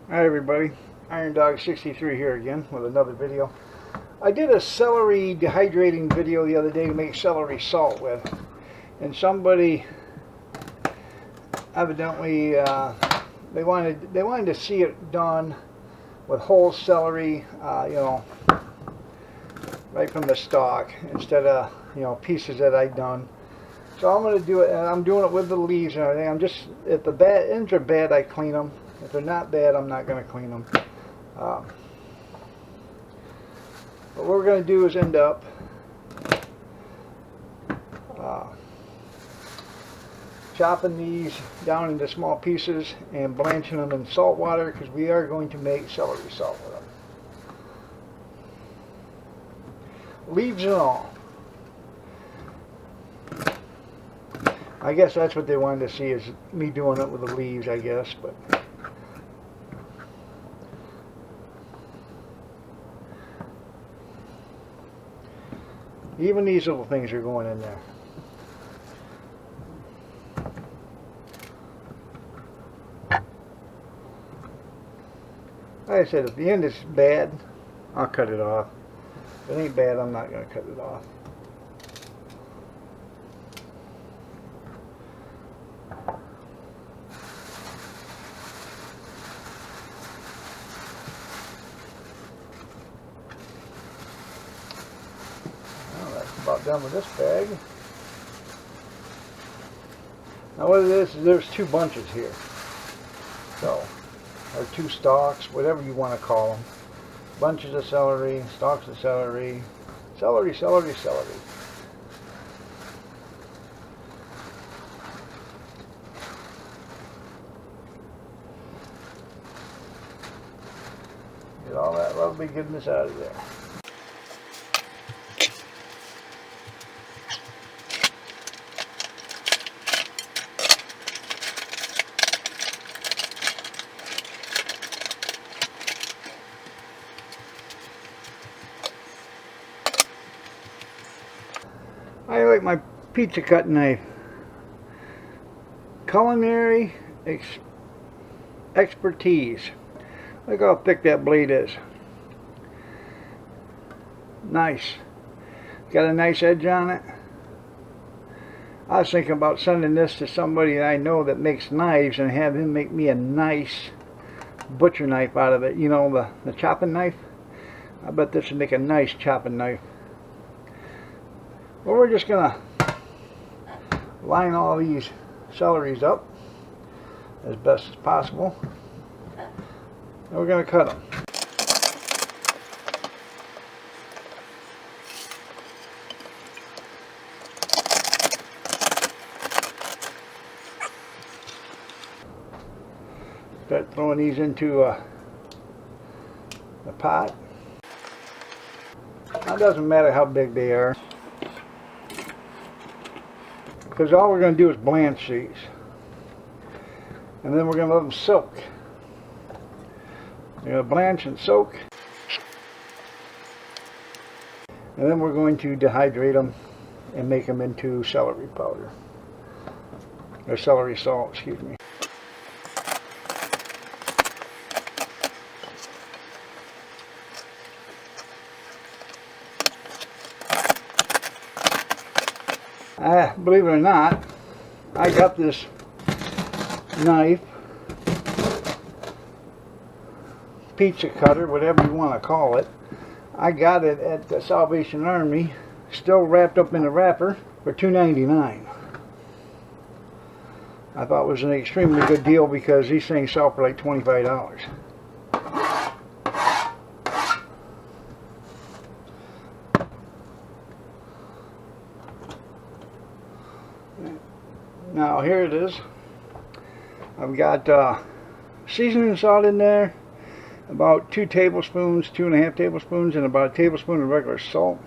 Hi everybody, Iron Dog 63 here again with another video. I did a celery dehydrating video the other day to make celery salt with, and somebody evidently they wanted to see it done with whole celery, right from the stalk instead of pieces that I'd done. So I'm going to do it, and I'm doing it with the leaves and everything. If the ends are bad, I clean them. If they're not bad, I'm not going to clean them. But what we're going to do is end up chopping these down into small pieces and blanching them in salt water, because we are going to make celery salt with them. Leaves and all. I guess that's what they wanted to see, is me doing it with the leaves, I guess, but even these little things are going in there. Like I said, if the end is bad, I'll cut it off. If it ain't bad, I'm not going to cut it off. About done with this bag. Now what it is there's two bunches here. So, or two stalks, whatever you want to call them. Bunches of celery, stalks of celery, celery, celery, celery. Get all that lovely goodness out of there. I like my pizza cut knife. Culinary expertise. Look how thick that blade is. Nice. Got a nice edge on it. I was thinking about sending this to somebody that I know that makes knives and have him make me a nice butcher knife out of it. You know, the chopping knife? I bet this would make a nice chopping knife. Well, we're just going to line all these celeries up as best as possible. And we're going to cut them. Start throwing these into the pot. Now, it doesn't matter how big they are, because all we're going to do is blanch these, and then we're going to let them soak. We're going to blanch and soak, and then we're going to dehydrate them and make them into celery powder, or celery salt, excuse me. Believe it or not, I got this knife, pizza cutter, whatever you want to call it. I got it at the Salvation Army, still wrapped up in a wrapper, for $2.99. I thought it was an extremely good deal, because these things sell for like $25. Now here it is. I've got seasoning salt in there, about 2 tablespoons, 2.5 tablespoons, and about a tablespoon of regular salt.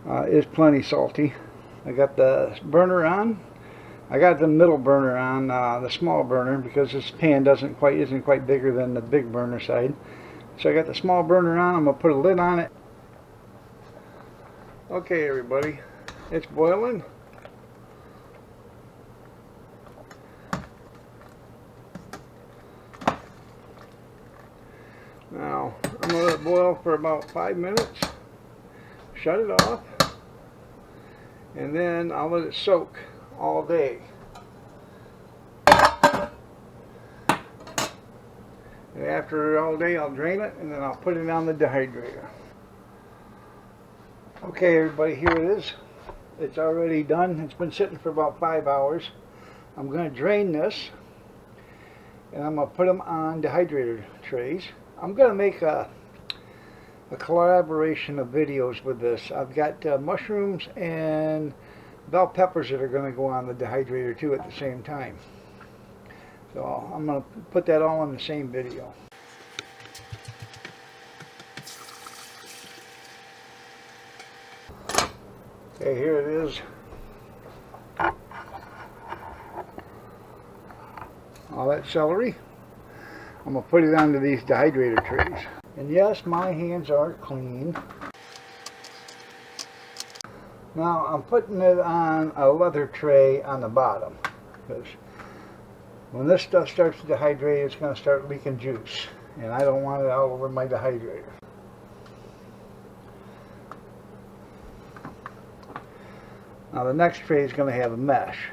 It's plenty salty. I got the burner on. I got the middle burner on, the small burner, because this pan isn't quite bigger than the big burner side. So I got the small burner on. I'm gonna put a lid on it. Okay, everybody. It's boiling. boil for about 5 minutes. Shut it off. And then I'll let it soak all day. And after all day, I'll drain it, and then I'll put it on the dehydrator. Okay, everybody, here it is. It's already done. It's been sitting for about 5 hours. I'm going to drain this, and I'm going to put them on dehydrator trays. I'm going to make a collaboration of videos with this. I've got mushrooms and bell peppers that are going to go on the dehydrator too at the same time. So I'm going to put that all in the same video. Okay, here it is. All that celery. I'm going to put it onto these dehydrator trays. And yes, my hands are clean. Now I'm putting it on a leather tray on the bottom, because when this stuff starts to dehydrate, it's going to start leaking juice, and I don't want it all over my dehydrator. Now the next tray is going to have a mesh.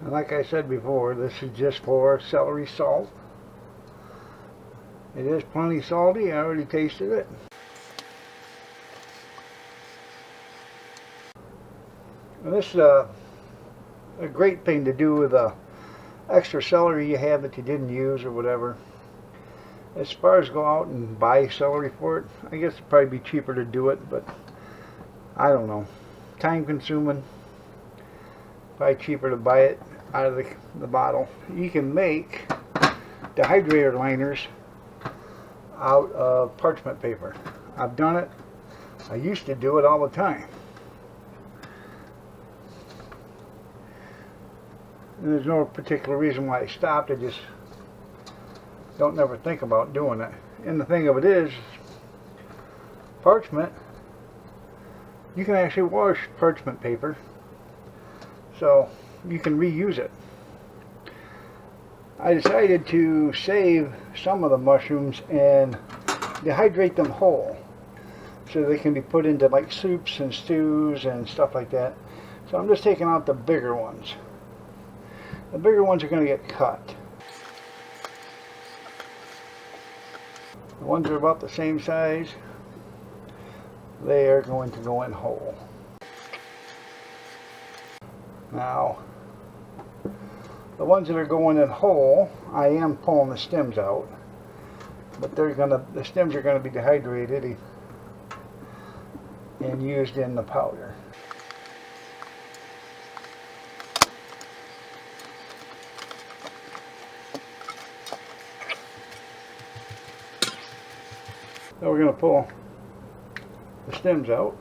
And like I said before, this is just for celery salt. It is plenty salty. I already tasted it. And this is a great thing to do with extra celery you have that you didn't use or whatever. As far as go out and buy celery for it, I guess it'd probably be cheaper to do it, but I don't know. Time consuming. Probably cheaper to buy it out of the bottle. You can make dehydrator liners out of parchment paper. I've done it. I used to do it all the time. And there's no particular reason why I stopped. I just don't never think about doing it. And the thing of it is, parchment, you can actually wash parchment paper, so you can reuse it. I decided to save some of the mushrooms and dehydrate them whole, so they can be put into like soups and stews and stuff like that. So I'm just taking out the bigger ones. The bigger ones are going to get cut. The ones that are about the same size, they are going to go in whole. Now, the ones that are going in whole, I am pulling the stems out, but the stems are going to be dehydrated and used in the powder. So we're going to pull the stems out,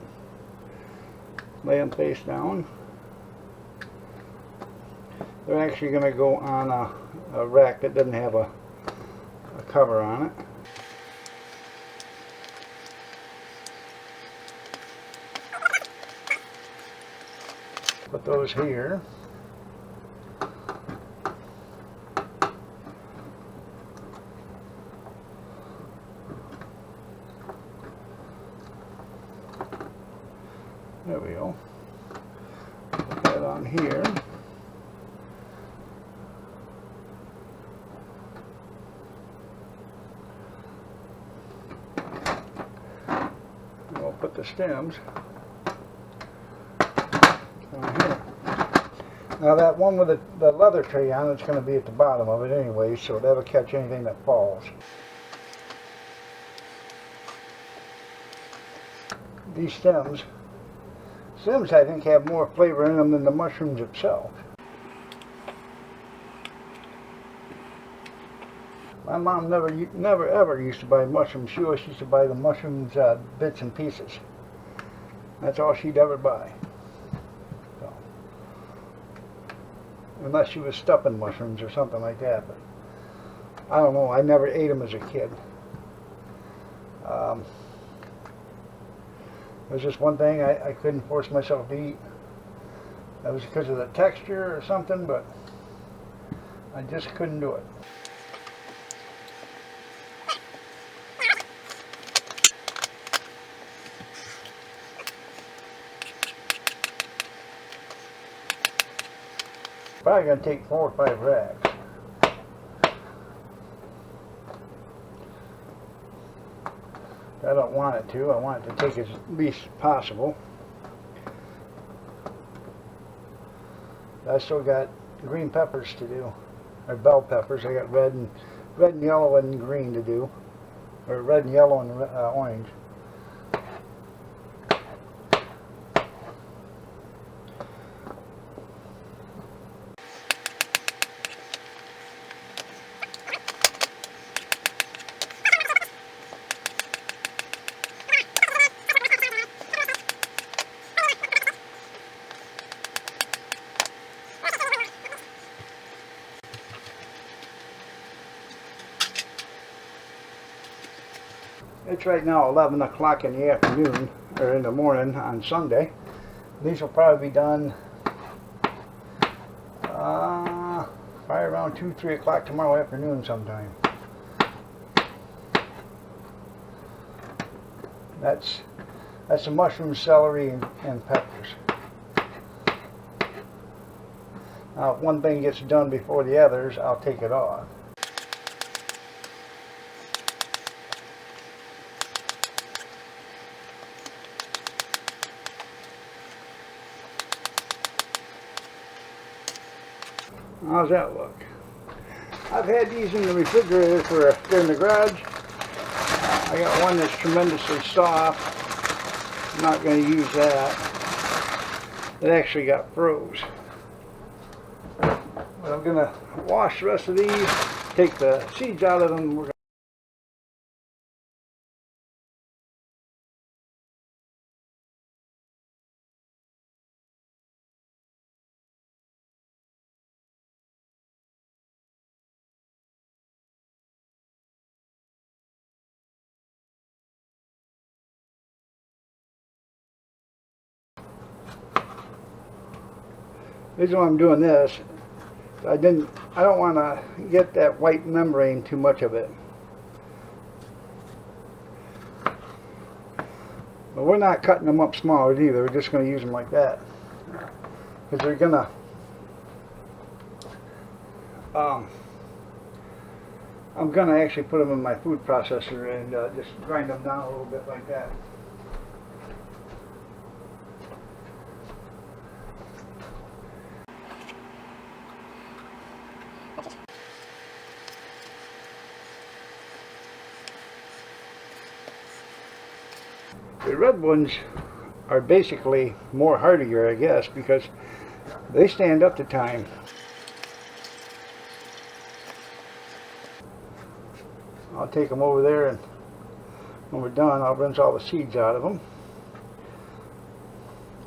lay them face down. They're actually going to go on a rack that doesn't have a cover on it. Put those here. There we go. Put that on here. And we'll put the stems on here. Now that one with the leather tray on, it's going to be at the bottom of it anyway, so that'll catch anything that falls. These stems I think have more flavor in them than the mushrooms itself. My mom never ever used to buy mushrooms. She always used to buy the mushrooms bits and pieces. That's all she'd ever buy. So, unless she was stuffing mushrooms or something like that. But I don't know. I never ate them as a kid. It was just one thing I couldn't force myself to eat. That was because of the texture or something, but I just couldn't do it. Probably gonna take 4 or 5 racks. I don't want it to. I want it to take as least possible. I still got green peppers to do, or bell peppers. I got red and yellow and green to do, or red and yellow and orange. It's right now 11 o'clock in the afternoon, or in the morning on Sunday. These will probably be done probably around 2, 3 o'clock tomorrow afternoon sometime. That's the mushroom, celery, and peppers. Now, if one thing gets done before the others, I'll take it off. How's that look? I've had these in the refrigerator they're in the garage. I got one that's tremendously soft. I'm not going to use that. It actually got froze. But I'm going to wash the rest of these, take the seeds out of them. The reason why I'm doing this, I don't want to get that white membrane, too much of it. But we're not cutting them up smaller either. We're just going to use them like that, because they're going to I'm going to actually put them in my food processor and just grind them down a little bit like that. The red ones are basically more hardier, I guess, because they stand up to time. I'll take them over there, and when we're done, I'll rinse all the seeds out of them,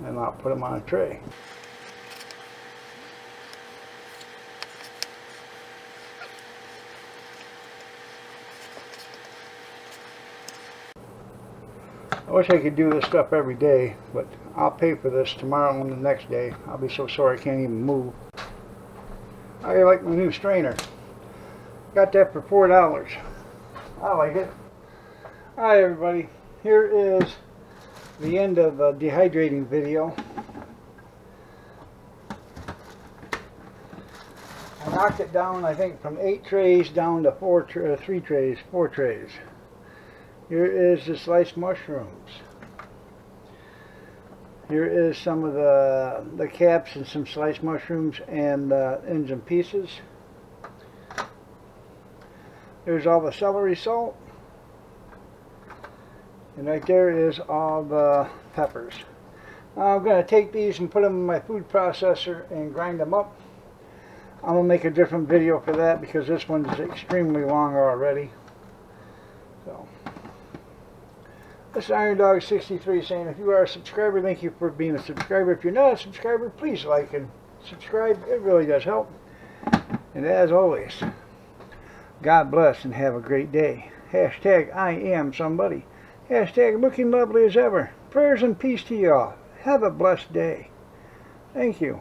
and I'll put them on a tray. I wish I could do this stuff every day, but I'll pay for this tomorrow and the next day. I'll be so sore I can't even move. I like my new strainer. Got that for $4. I like it. Alright everybody, here is the end of the dehydrating video. I knocked it down, I think, from 8 trays down to 4 trays. Here is the sliced mushrooms. Here is some of the caps and some sliced mushrooms and ends and pieces. There's all the celery salt. And right there is all the peppers. Now I'm going to take these and put them in my food processor and grind them up. I'm going to make a different video for that because this one is extremely long already. So, this is Iron Dog 63 saying, if you are a subscriber, thank you for being a subscriber. If you're not a subscriber, please like and subscribe. It really does help. And as always, God bless and have a great day. Hashtag I am somebody. Hashtag looking lovely as ever. Prayers and peace to y'all. Have a blessed day. Thank you.